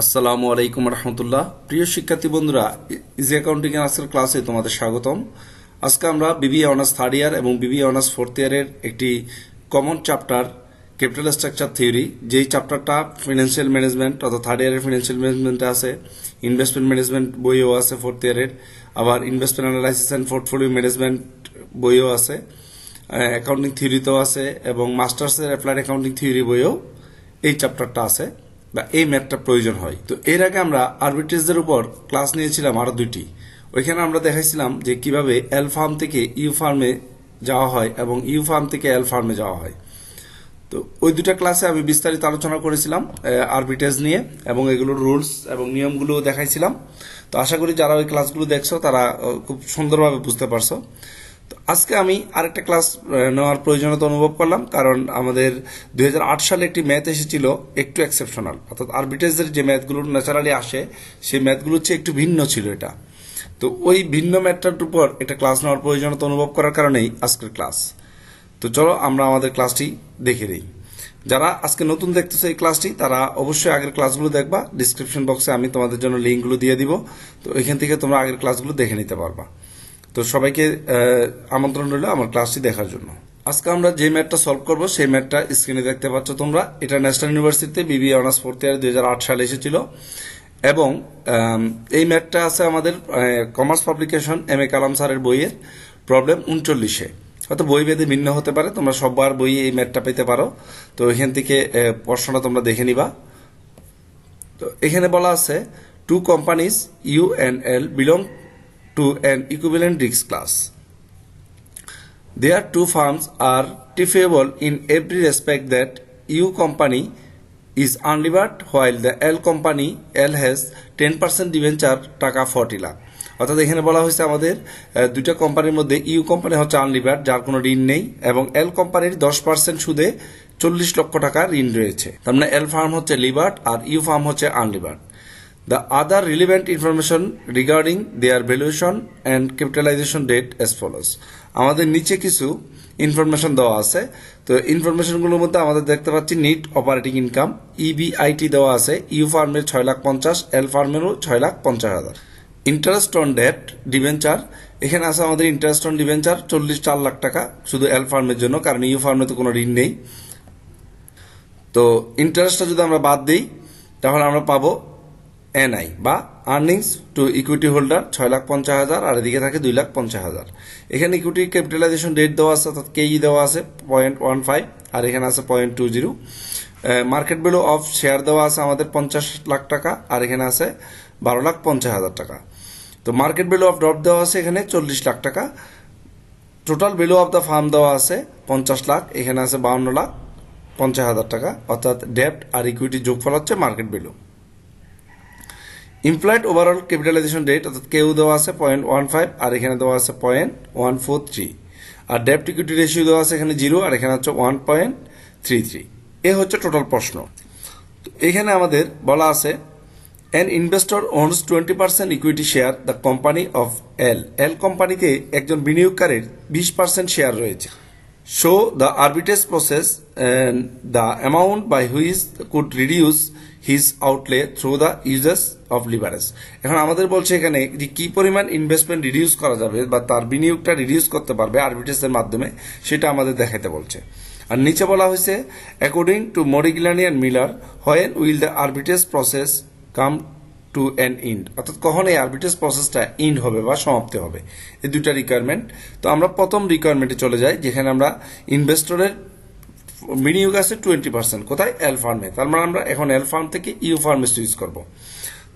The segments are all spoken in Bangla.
আসসালামু আলাইকুম রহমতুল্লাহ। প্রিয় শিক্ষার্থী বন্ধুরা, ইজি অ্যাকাউন্টিং এর আজকের ক্লাসে তোমাদের স্বাগতম। আজকে আমরা বিবিএ অনার্স থার্ড ইয়ার এবং বিবিএ অনার্স ফোর্থ ইয়ারের একটি common chapter capital structure theory, যেই চ্যাপ্টারটা ফিনান্সিয়াল ম্যানেজমেন্ট অর্থাৎ থার্ড ইয়ারের ফিনান্সিয়াল ম্যানেজমেন্টে আছে, ইনভেস্টমেন্ট ম্যানেজমেন্ট বইও আছে ফোর্থ ইয়ারের, আবার investment analysis and portfolio management বইও আছে, অ্যাকাউন্টিং থিওরিতেও আছে এবং মাস্টার্সের অ্যাপ্লাইড অ্যাকাউন্টিং থিওরি বইও এই চ্যাপ্টারটা আছে বা এই ম্যাথটা প্রয়োজন হয়। তো এর আগে আমরা আরবিট্রেজের উপর ক্লাস নিয়েছিলাম আরো দুইটি। ওইখানে আমরা দেখাইছিলাম যে কিভাবে এল ফার্ম থেকে ইউ ফার্মে যাওয়া হয় এবং ইউ ফার্ম থেকে এল ফার্মে যাওয়া হয়। তো ওই দুটা ক্লাসে আমি বিস্তারিত আলোচনা করেছিলাম আরবিট্রেজ নিয়ে এবং এগুলোর রুলস এবং নিয়মগুলো দেখাইছিলাম। তো আশা করি যারা ওই ক্লাসগুলো দেখছো তারা খুব সুন্দরভাবে বুঝতে পারছো। তো আজকে আমি আরেকটা ক্লাস নেওয়ার প্রয়োজনীয়তা অনুভব করলাম, কারণ আমাদের 2008 সালে একটি ম্যাথ এসেছিল একটু এক্সেপশনাল, অর্থাৎ আরবিট্রেজের যে ম্যাথগুলো ন্যাচারালি আসে সেই ম্যাথগুলো হচ্ছে একটু ভিন্ন ছিল এটা। তো ওই ভিন্ন ম্যাথটার উপর একটা ক্লাস নেওয়ার প্রয়োজনীয়তা অনুভব করার কারণেই আজকের ক্লাস। তো চলো আমরা আমাদের ক্লাসটি দেখে নিই। যারা আজকে নতুন দেখতেছে এই ক্লাসটি, তারা অবশ্যই আগের ক্লাসগুলো দেখবা। ডিসক্রিপশন বক্সে আমি তোমাদের জন্য লিঙ্কগুলো দিয়ে দিব, তো ওইখান থেকে তোমরা আগের ক্লাসগুলো দেখে নিতে পারবা। তো সবাইকে আমন্ত্রণ রইল আমার ক্লাসটি দেখার জন্য। আজকে আমরা যে ম্যাথটা সলভ করব সেই ম্যাথটা স্ক্রিনে দেখতে পাচ্ছ তোমরা। এটা ন্যাশনাল ইউনিভার্সিটিতে বিবিএ অনার্স ফোর্থ ইয়ার 2008 সালে এসেছিল এবং এই ম্যাথটা আছে আমাদের কমার্স পাবলিকেশন এম এ কালাম স্যারের বইয়ের প্রবলেম 39-এ। হয়তো বই ভেদে ভিন্ন হতে পারে, তোমরা সববার বই এই ম্যাথটা পেতে পারো। তো এখান থেকে প্রশ্নটা তোমরা দেখে নিবা। তো এখানে বলা আছে two companies U and L belong to an equivalent risk class. Their two firms are differable in every respect that U company is unlevered while the L company L has 10% debenture টাকা 40 লাখ। অর্থাৎ এখানে বলা হয়েছে আমাদের দুইটা কোম্পানির মধ্যে ইউ কোম্পানি হচ্ছে আনলিভার্ড, যার কোনো ঋণ নেই, এবং এল কোম্পানির 10% সুদে 40 লক্ষ টাকা ঋণ রয়েছে। তার মানে এল ফার্ম হচ্ছে লিভার্ড আর ইউ ফার্ম হচ্ছে unlevered. The other relevant information regarding their valuation and capitalization date as follows. আমাদের নিচে কিছু ইনফরমেশন দেওয়া আছে। তো ইনফরমেশনগুলোর মধ্যে আমাদের দেখতে পাচ্ছি নিট অপারেটিং ইনকাম ইবিআইটি দেওয়া আছে, ইউ ফার্মের 6,50,000, এল ফার্মেরও 6,50,000। ইন্টারেস্ট অন ডেট ডিবেঞ্চার, এখানে আছে আমাদের ইন্টারেস্ট অন ডিবেঞ্চার 4 লাখ টাকা শুধু এল ফার্মের জন্য, কারণ ইউ ফার্মে তো কোনো ঋণ নেই। তো ইন্টারেস্টটা যদি আমরা বাদ দিই তাহলে আমরা পাবো এনআই বা আর্নিংস টু ইকুইটি হোল্ডার 6,50,000 আর এদিকে থাকে 2,50,000। এখানে ইকুইটি ক্যাপিটালাইজেশন রেট দেওয়া আছে, অর্থাৎ কেই দেওয়া আছে 0.15 আর এখানে আছে 0.20। মার্কেট ভ্যালু অফ শেয়ার দেওয়া আছে আমাদের 50 লাখ টাকা আর এখানে আছে 12,50,000 টাকা। তো মার্কেট ভ্যালু অফ ড্রপ দেওয়া আছে এখানে 40 লাখ টাকা। Total value of the farm দেওয়া আছে 50 লাখ, এখানে আছে 52,50,000 টাকা, অর্থাৎ ডেপ্ট আর ইকুইটি যোগফল হচ্ছে market value. Employed overall capitalisation rate অর্থাৎ কেউ দেওয়া আছে 0.15 আর এখানে দেওয়া আছে 0.143, আর ডেপ্ট ইকুইটি রেশিও দেওয়া আছে এখানে 0 আর এখানে হচ্ছে 1.33। এ হচ্ছে টোটাল প্রশ্ন। এখানে আমাদের বলা আছে an investor owns 20% equity share the company of L. L কোম্পানিতে একজন বিনিয়োগকারীর 20% শেয়ার রয়েছে। Show the arbitrage process and the amount by which could reduce his outlay through the uses of leverage. এখন আমাদের বলছে এখানে যে কি পরিমাণ ইনভেস্টমেন্ট রিডিউস করা যাবে বা তার বিনিয়োগটা রিডিউস করতে পারবে আরবিট্রেজের মাধ্যমে, সেটা আমাদের দেখাতে বলছে। আর নিচে বলা হয়েছে according to Modigliani and Miller when will the arbitrage process come to an end, অর্থাৎ কখন এই আরবিট্রেজ প্রসেসটা ইন্ড হবে বা সমাপ্তি হবে। এই দুইটা রিকোয়ারমেন্ট। তো আমরা প্রথম রিকোয়ারমেন্টে চলে যাই, যেখানে আমরা ইনভেস্টরের বিনিয়োগ আছে 20%, কোথায়? এল ফার্মে। তার মানে আমরা এখন এল ফার্ম থেকে ইউ ফার্মে সুইচ করব।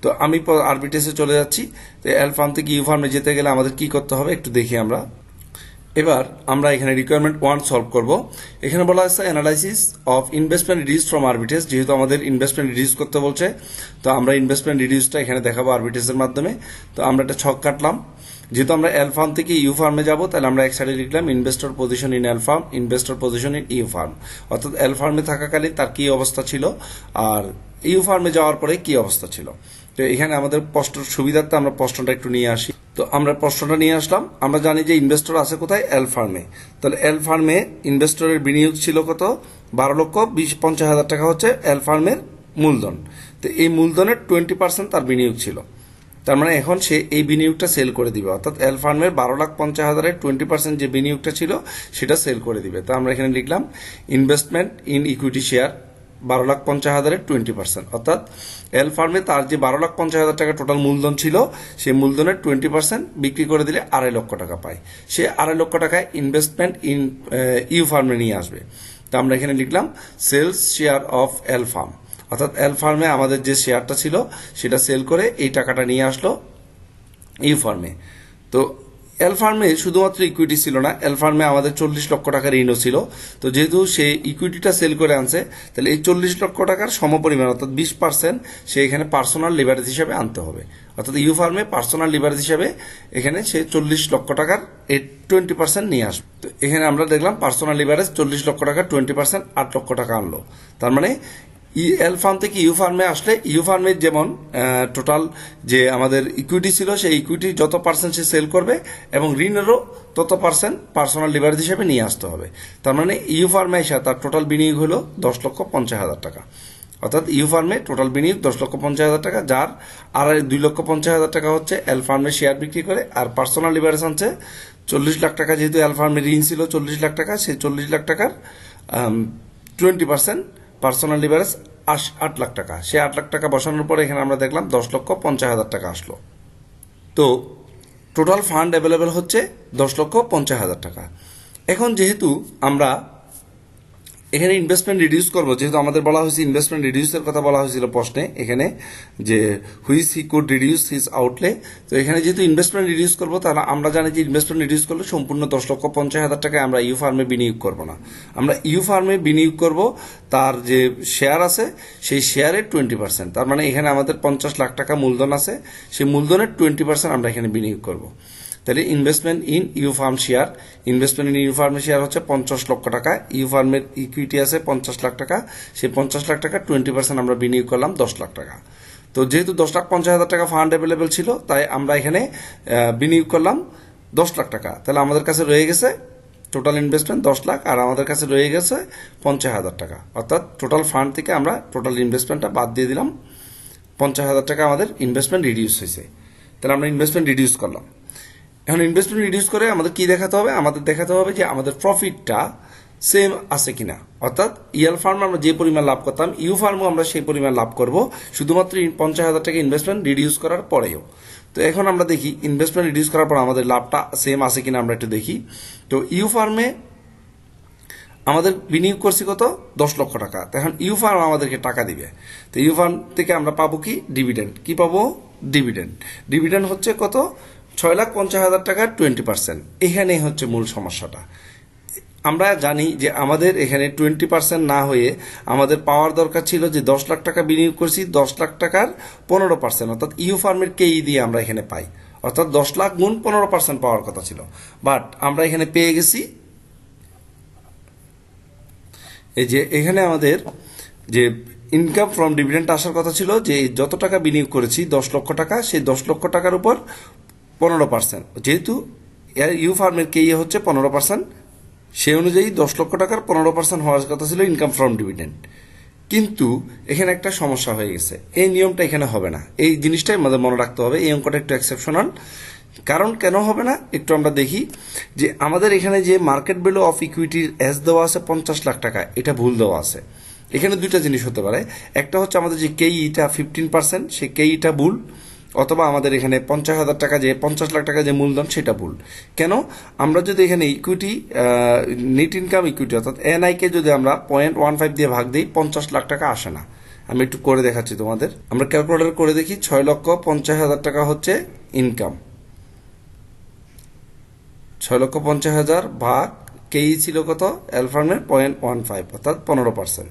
তো আমি আরবিট্রেজে চলে যাচ্ছি। তো এল ফার্ম থেকে ইউ ফার্মে যেতে গেলে আমাদের কি করতে হবে একটু দেখি আমরা। এবার আমরা এখানে রিকোয়ারমেন্ট 1 সলভ করব। এখানে বলা আছে analysis of investment reduce from arbitrage. যেহেতু আমাদের ইনভেস্টমেন্ট রিডিউস করতে বলছে, তো আমরা ইনভেস্টমেন্ট রিডিউসটা এখানে দেখাবো আরবিট্রেজের মাধ্যমে। তো আমরা একটা ছক কাটলাম। যেহেতু আমরা এল ফার্ম থেকে ইউ ফার্মে যাব, তাহলে আমরা এক সাইডে লিখলাম investor position in L firm, investor position in U firm, অর্থাৎ এল ফার্মে থাকাকালীন তার কি অবস্থা ছিল আর ইউ ফার্মে যাওয়ার পরে কি অবস্থা ছিল। তো এখানে আমাদের প্রশ্নের সুবিধার্থে আমরা প্রশ্নটা একটু নিয়ে আসি। তো আমরা প্রশ্নটা নিয়ে আসলাম। আমরা জানি যে ইনভেস্টর আছে কোথায়? এল ফার্মে। তাহলে এল ফার্মে ইনভেস্টরের বিনিয়োগ ছিল কত? 12,50,000 টাকা হচ্ছে এল ফার্মের মূলধন। তো এই মূলধনের 20% তার বিনিয়োগ ছিল, তার মানে এখন সে এই বিনিয়োগটা সেল করে দিবে, অর্থাৎ এল ফার্মের 12,50,000-এর 20% যে বিনিয়োগটা ছিল সেটা সেল করে দিবে। তো আমরা এখানে লিখলাম ইনভেস্টমেন্ট ইন ইকুইটি শেয়ার 12,50,000-এর 20%, অর্থাৎ এল ফার্মে তার যে 12,50,000 টাকা টোটাল মূলধন ছিল সেই মূলধনের 20% বিক্রি করে দিলে 2.5 লক্ষ টাকা পায়। সে 2.5 লক্ষ টাকায় ইনভেস্টমেন্ট ইন ইউ ফার্মে নিয়ে আসবে। তো আমরা এখানে লিখলাম sales share of L firm, অর্থাৎ এল ফার্মে আমাদের যে শেয়ারটা ছিল সেটা সেল করে এই টাকাটা নিয়ে আসলো ইউ ফার্মে। তো এল ফার্মে শুধুমাত্র ইকুইটি ছিল না, এল ফার্মে আমাদের 40 লক্ষ টাকার ঋণও ছিল। তো যেহেতু সে ইকুইটিটা সেল করে আনছে, তাহলে এই 40 লক্ষ টাকার সমপরিমাণ অর্থাৎ 20% সে এখানে পার্সোনাল লিভারেজ হিসাবে আনতে হবে, অর্থাৎ ইউ ফার্মে পার্সোনাল লিভারেজ হিসাবে এখানে সে 40 লক্ষ টাকার এই 20% নিয়ে আসবে। তো এখানে আমরা দেখলাম পার্সোনাল লিভারেজ 40 লক্ষ টাকার 20% 8 লক্ষ টাকা আনলো। তার মানে এল ফার্ম থেকে ইউ ফার্মে আসলে ইউ ফার্মের যেমন টোটাল যে আমাদের ইকুইটি ছিল সেই ইকুইটি যত পার্সেন্ট সে সেল করবে এবং ঋণেরও তত পার্সেন্ট পার্সোনাল লিভারেজ হিসেবে নিয়ে আসতে হবে। তার মানে ইউ ফার্মে এসে তার টোটাল বিনিয়োগ হলো 10,50,000 টাকা, অর্থাৎ ইউ ফার্মে টোটাল বিনিয়োগ 10,50,000 টাকা, যার 2,50,000 টাকা হচ্ছে এল ফার্মের শেয়ার বিক্রি করে, আর পার্সোনাল লিভারেজ আনছে 40 লাখ টাকা। যেহেতু এল ফার্মের ঋণ ছিল 40 লাখ টাকা, সেই 40 লাখ টাকার 20% পার্সোনাল লিভারেজ 8 লাখ টাকা। সে 8 লাখ টাকা বসানোর পরে এখানে আমরা দেখলাম 10,50,000 টাকা আসলো। তো টোটাল ফান্ড অ্যাভেলেবেল হচ্ছে 10,50,000 টাকা। এখন যেহেতু আমরা এখানে ইনভেস্টমেন্ট রিডিউস করবো, যেহেতু আমাদের বলা হয়েছে ইনভেস্টমেন্ট রিডিউসের কথা বলা হয়েছিল প্রশ্নে এখানে যে which he could reduce his outlay. তো এখানে যেহেতু ইনভেস্টমেন্ট রিডিউস করবো, তাহলে আমরা জানি যে ইনভেস্টমেন্ট রিডিউস করলে সম্পূর্ণ 10,50,000 টাকায় আমরা ইউ ফার্মে বিনিয়োগ করবো না, আমরা ইউ ফার্মে বিনিয়োগ করব তার যে শেয়ার আছে সেই শেয়ারের 20%। তার মানে এখানে আমাদের 50 লাখ টাকা মূলধন আছে, সেই মূলধনের 20% আমরা এখানে বিনিয়োগ করব। তাহলে investment in U firm share, investment in U ফার্মের শেয়ার হচ্ছে 50 লক্ষ টাকা, ইউ ফার্মের ইকুইটি আছে 50 লাখ টাকা, সেই 50 লাখ টাকা 20% আমরা বিনিয়োগ করলাম 10 লাখ টাকা। তো যেহেতু 10,50,000 টাকা ফান্ড অ্যাভেলেবেল ছিল, তাই আমরা এখানে বিনিয়োগ করলাম 10 লাখ টাকা। তাহলে আমাদের কাছে রয়ে গেছে টোটাল ইনভেস্টমেন্ট 10 লাখ, আর আমাদের কাছে রয়ে গেছে 50,000 টাকা, অর্থাৎ টোটাল ফান্ড থেকে আমরা টোটাল ইনভেস্টমেন্টটা বাদ দিয়ে দিলাম, 50,000 টাকা আমাদের ইনভেস্টমেন্ট রিডিউস হয়েছে। তাহলে আমরা ইনভেস্টমেন্ট রিডিউস করলাম। এখন ইনভেস্টমেন্ট রিডিউস করে আমাদের কি দেখাতে হবে? আমাদের দেখাতে হবে যে আমাদের প্রফিটটা সেম আছে কিনা, অর্থাৎ ইএল ফার্মে আমরা যে পরিমাণ লাভ করতাম ইউ ফার্মও আমরা সেই পরিমাণ লাভ করব, শুধুমাত্র 50,000 টাকা ইনভেস্টমেন্ট রিডিউস করার পরেও। তো এখন আমরা দেখি ইনভেস্টমেন্ট রিডিউস করার পর আমাদের লাভটা সেম আছে কিনা আমরা একটু দেখি। তো ইউ ফার্মে আমাদের বিনিয়োগ করছি কত? 10 লক্ষ টাকা। এখন ইউ ফার্ম আমাদেরকে টাকা দিবে, তো ইউ ফার্ম থেকে আমরা পাবো কি? ডিভিডেন্ড। কি পাবো? ডিভিডেন্ড। ডিভিডেন্ড হচ্ছে কত? 6,50,000 টাকার 20%। এখানেই হচ্ছে মূল সমস্যাটা। আমরা জানি যে আমাদের এখানে 20% না হয়ে আমাদের পাওয়ার দরকার ছিল যে 10 লাখ টাকা বিনিয়োগ করছি, 10 লাখ টাকার 15%, অর্থাৎ ইউ ফার্মের কেই দিয়ে আমরা এখানে পাই, অর্থাৎ 10 লাখ গুণ 15% পাওয়ার কথা ছিল, বাট আমরা এখানে পেয়ে গেছি এই যে এখানে আমাদের যে ইনকাম ফ্রম ডিভিডেন্ড আসার কথা ছিল যে যত টাকা বিনিয়োগ করেছি 10 লক্ষ টাকা, সেই 10 লক্ষ টাকার উপর 15%, যেহেতু ইউ ফার্মের কেই হচ্ছে 15%, সেই অনুযায়ী 10 লক্ষ টাকার 15% হওয়ার কথা ছিল ইনকাম ফ্রম ডিভিডেন্ড। কিন্তু এখানে একটা সমস্যা হয়ে গেছে, এই নিয়মটা এখানে হবে না। এই জিনিসটাই আমাদের মনে রাখতে হবে, এই অঙ্কটা একটু এক্সেপশনাল। কারণ কেন হবে না একটু আমরা দেখি যে আমাদের এখানে যে মার্কেট ভ্যালু অফ ইকুইটির এস দেওয়া আছে 50 লাখ টাকা, এটা ভুল দেওয়া আছে। এখানে দুইটা জিনিস হতে পারে, একটা হচ্ছে আমাদের যে কেইটা 15%, সেই কেইটা ভুল, অথবা আমাদের এখানে 50,000 টাকা যে 50 লাখ টাকা যে মূলধন সেটা ভুল। কেন? আমরা যদি এখানে ইকুইটি নেট ইনকাম ইকুইটি অর্থাৎ এনআই কে যদি আমরা 0.15 দিয়ে ভাগ দিই 50 লাখ টাকা আসে না। আমি একটু করে দেখাচ্ছি তোমাদের, আমরা ক্যালকুলেটর করে দেখি। 6,50,000 টাকা হচ্ছে ইনকাম, 6,50,000 ভাগ কেই ছিল কত? এলফার্মের 0.15 অর্থাৎ 15%,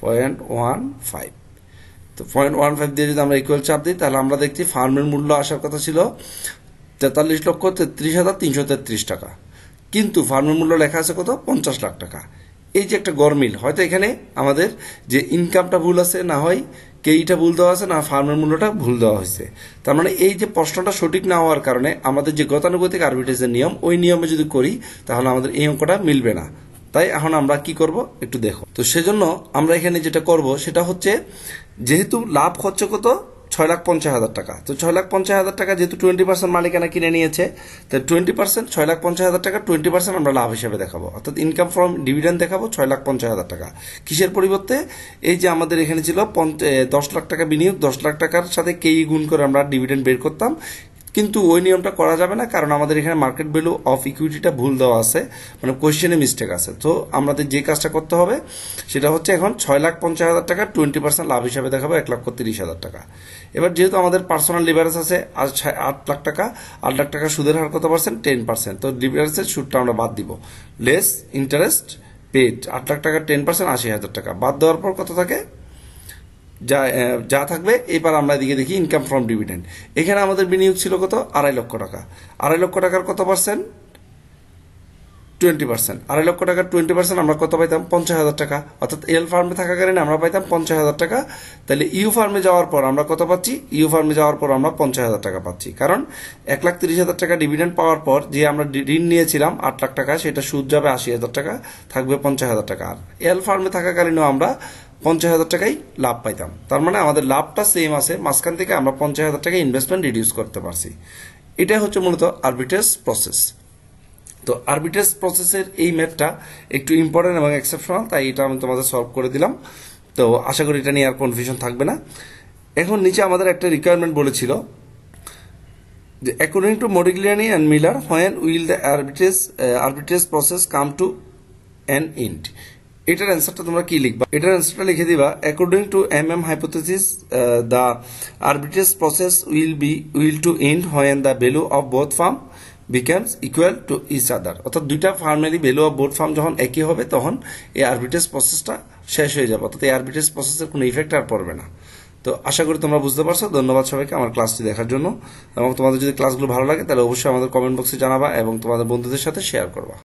0.15। তো 0.15 দিয়ে যদি আমরা ইকুয়াল চাপ দিই তাহলে আমরা দেখছি ফার্মের মূল্য আসার কথা ছিল 43,33,333 টাকা, কিন্তু ফার্মের মূল্য লেখা আছে কত? 50 লাখ টাকা। এই যে একটা গরমিল, হয়তো এখানে আমাদের যে ইনকামটা ভুল আছে, না হয় কেইটা ভুল দেওয়া আছে, না ফার্মের মূল্যটা ভুল দেওয়া হয়েছে। তার মানে এই যে প্রশ্নটা সঠিক না হওয়ার কারণে আমাদের যে গতানুগতিক আরবিট্রেজের নিয়ম, ওই নিয়মে যদি করি তাহলে আমাদের এই অঙ্কটা মিলবে না। তাই এখন আমরা কি করব একটু দেখো। তো সেজন্য আমরা এখানে যেটা করব সেটা হচ্ছে, যেহেতু লাভ হচ্ছে কত 6,50,000 টাকা, তো 6,50,000 টাকা যেহেতু 20% মালিকানা কিনে নিয়েছে, তো 20% 6,50,000 টাকা 20% আমরা লাভ হিসেবে দেখাবো, অর্থাৎ ইনকাম ফ্রম ডিভিডেন্ড দেখাবো 6,50,000 টাকা। কিসের পরিবর্তে? এই যে আমাদের এখানে ছিল 10 লাখ টাকা বিনিয়োগ, 10 লাখ টাকার সাথে কেই গুণ করে আমরা ডিভিডেন্ড বের করতাম, কিন্তু ওই নিয়মটা করা যাবে না, কারণ আমাদের এখানে মার্কেট ভ্যালু অফ ইকুইটিটা ভুল দেওয়া আছে, মানে কোয়েশ্চেনে মিস্টেক আছে। তো আমাদের যে কাজটা করতে হবে সেটা হচ্ছে এখন 6,50,000 টাকা 20% লাভ হিসাবে দেখাবো 1,30,000 টাকা। এবার যেহেতু আমাদের পার্সোনাল লিভারেজ আছে 8 লাখ টাকা, 8 লাখ টাকা সুদের হার কত পার্সেন্ট? 10%। তো লিভারেজের সুদটা আমরা বাদ দিব, লেস ইন্টারেস্ট পেড, 8 লাখ টাকা 10% 80,000 টাকা বাদ দেওয়ার পর কত থাকে? যা থাকবে। এবার আমরা এদিকে দেখি ইনকাম ফ্রম ডিভিডেন্ড। এখানে আমাদের বিনিয়োগ ছিল কত? 2.5 লক্ষ টাকা। 2.5 লক্ষ টাকার কত পার্সেন্ট? 20%। 2.5 লক্ষ টাকার 20% আমরা কত পাইতাম? 50,000 টাকা। অর্থাৎ এল ফার্মে থাকাকালীন আমরা পাইতাম 50,000 টাকা। তাহলে ইউ ফার্মে যাওয়ার পর আমরা কত পাচ্ছি? ইউ ফার্মে যাওয়ার পর আমরা 50,000 টাকা পাচ্ছি, কারণ 1,30,000 টাকা ডিভিডেন্ড পাওয়ার পর যে আমরা ঋণ নিয়েছিলাম 8 লাখ টাকা, সেটা সুদ যাবে 80,000 টাকা, থাকবে 50,000 টাকা। আর এল ফার্মে থাকাকালীনও আমরা 50,000 টাকাই লাভ পাইতাম। তার মানে আমাদের লাভটা সেম আছে, মাঝখান থেকে আমরা 50,000 টাকা ইনভেস্টমেন্ট রিডিউস করতে পারছি। এটাই হচ্ছে মূলত আরবিট্রেজ প্রসেস। তো আরবিট্রেজ প্রসেসের এই ম্যাথটা একটু ইম্পর্টেন্ট এবং এক্সেপশনাল, তাই এটা আমি তোমাদের সলভ করে দিলাম। তো আশা করি এটা নিয়ে আর কনফিউশন থাকবে না। এখন নিচে আমাদের একটা রিকোয়ারমেন্ট বলেছিল যে according to Modigliani and Miller, when will the arbitrage process come to an end. এটার অ্যান্সারটা তোমরা কি লিখবা? এটার অ্যান্সারটা লিখে দিবা, according to hypothesis the arbitrage process will to end when the value of both firm becomes equal to each other. অর্থাৎ দুইটা ফার্মেরই ভ্যালু অফ বোথ ফার্ম যখন একই হবে তখন এই আরবিট্রেজ প্রসেসটা শেষ হয়ে যাবে, অর্থাৎ এই আরবিট্রেজ প্রসেসের কোনো ইফেক্ট আর পড়বে না। তো আশা করি তোমরা বুঝতে পারছো। ধন্যবাদ সবাইকে আমার ক্লাসটি দেখার জন্য, এবং তোমাদের যদি ক্লাসগুলো ভালো লাগে তাহলে অবশ্যই আমাদের কমেন্ট বক্সে জানাবা এবং তোমাদের বন্ধুদের সাথে শেয়ার করবা।